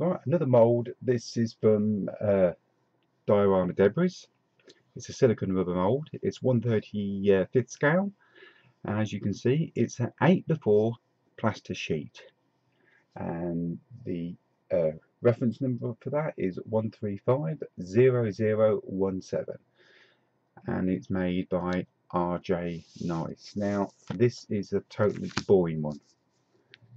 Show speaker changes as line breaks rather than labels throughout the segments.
Right, another mould. This is from Diorama Debris. It's a silicone rubber mould. It's 1/35th scale. As you can see, it's an 8x4 plaster sheet, and the reference number for that is 1350017, and it's made by RJ Nice. Now, this is a totally boring one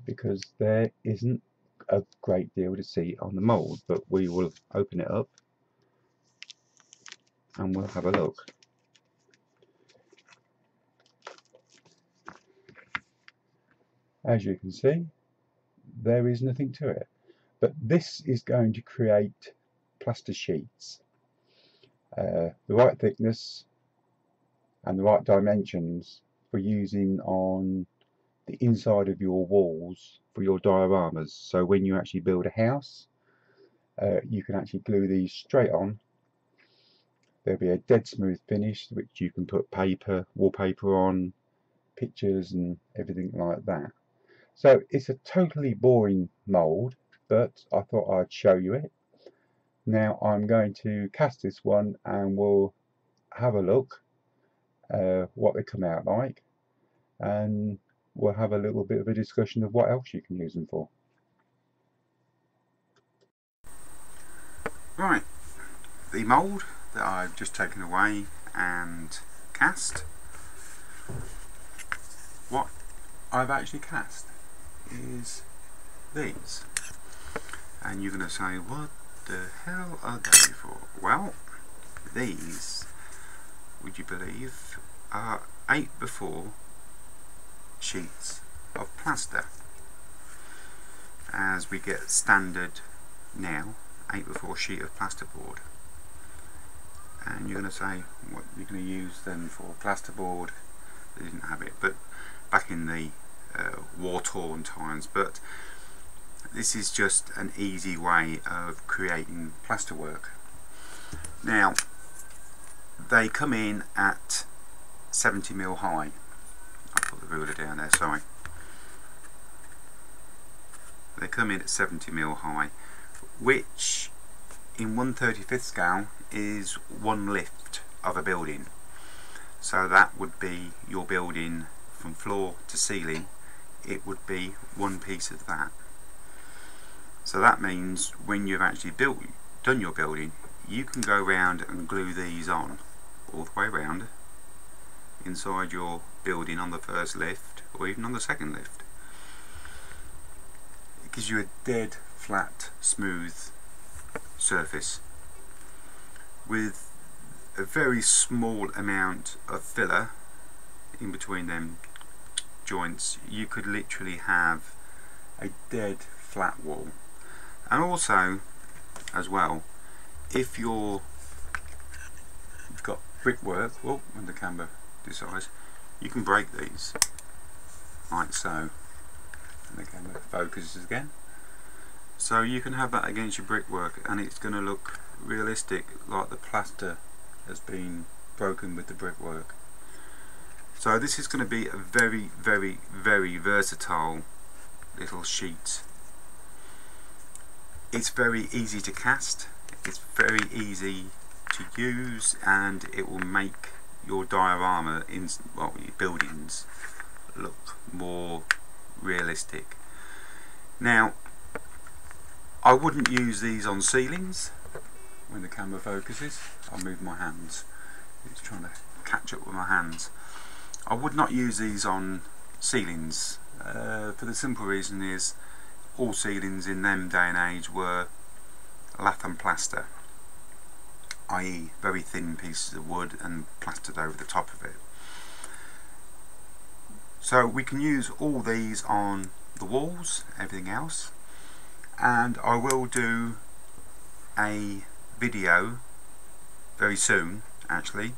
because there isn't a great deal to see on the mould, but we will open it up and we'll have a look. As you can see, there is nothing to it, but this is going to create plaster sheets, the right thickness and the right dimensions for using on the inside of your walls for your dioramas. So when you actually build a house, you can actually glue these straight on. There'll be a dead smooth finish which you can put paper, wallpaper on, pictures and everything like that. So it's a totally boring mould, but I thought I'd show you it. Now I'm going to cast this one and we'll have a look what they come out like, and we'll have a little bit of a discussion of what else you can use them for.
Right, the mould that I've just taken away and cast, what I've actually cast is these, and you're going to say, what the hell are they for? Well, these, would you believe, are 8x4 sheets of plaster, as we get standard now 8x4 sheet of plasterboard. And you're going to say, what you're going to use then for plasterboard? They didn't have it, but back in the war-torn times. But this is just an easy way of creating plasterwork. Now, they come in at 70mm high. I'll put the ruler down there, sorry. They come in at 70mm high, which in 1/35th scale is one lift of a building. So that would be your building from floor to ceiling. It would be one piece of that. So that means when you've actually done your building, you can go around and glue these on all the way around inside your building on the first lift or even on the second lift. It gives you a dead flat smooth surface with a very small amount of filler in between them joints. You could literally have a dead flat wall. And also as well, if you've got brickwork, well, when the camera decides, you can break these like so, and the camera focuses again. So you can have that against your brickwork and it's going to look realistic, like the plaster has been broken with the brickwork. So this is going to be a very, very, very versatile little sheet. It's very easy to cast, it's very easy to use, and it will make your diorama in, well, your buildings look more realistic. Now, I wouldn't use these on ceilings. When the camera focuses, I'll move my hands. It's trying to catch up with my hands. I would not use these on ceilings for the simple reason is all ceilings in them day and age were lath and plaster, i.e. very thin pieces of wood and plastered over the top of it. So we can use all these on the walls, everything else, and I will do a video very soon actually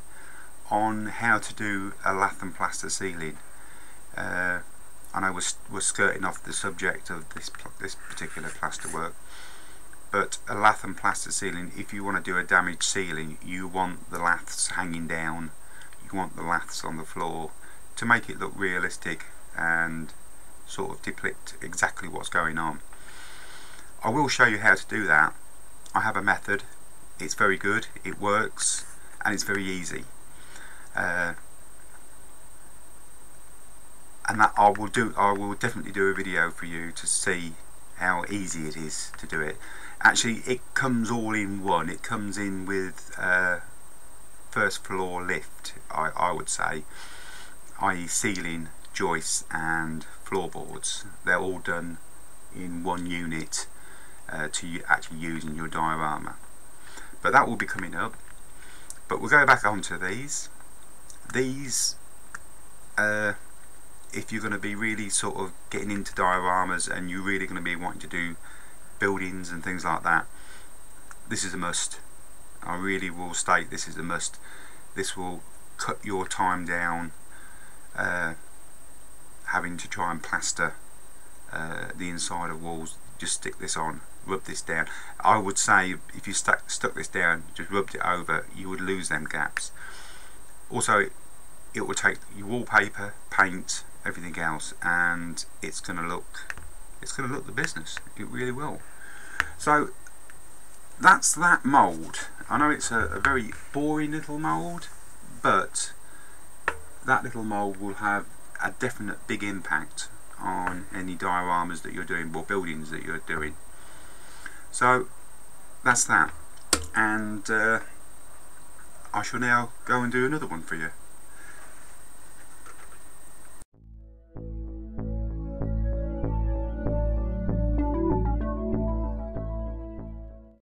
on how to do a lath and plaster ceiling. I know we're skirting off the subject of this particular plaster work, but a lath and plaster ceiling, if you want to do a damaged ceiling, you want the laths hanging down, you want the laths on the floor to make it look realistic and sort of depict exactly what's going on. I will show you how to do that. I have a method. It's very good, it works, and it's very easy. And that I will definitely do a video for you to see how easy it is to do it. Actually, it comes all in one. It comes in with first floor lift, I would say, i.e. ceiling, joists and floorboards. They're all done in one unit to actually use in your diorama. But that will be coming up. But we'll go back onto these. These, if you're going to be really sort of getting into dioramas and you're really going to be wanting to do buildings and things like that, this is a must. I really will state this is a must. This will cut your time down having to try and plaster the inside of walls. Just stick this on, rub this down. I would say if you stuck this down, just rubbed it over, you would lose them gaps. Also, it will take your wallpaper, paint, everything else, and it's going to look the business. It really will. So that's that mould. I know it's a very boring little mould, but that little mould will have a definite big impact on any dioramas that you're doing or buildings that you're doing. So that's that, and I shall now go and do another one for you.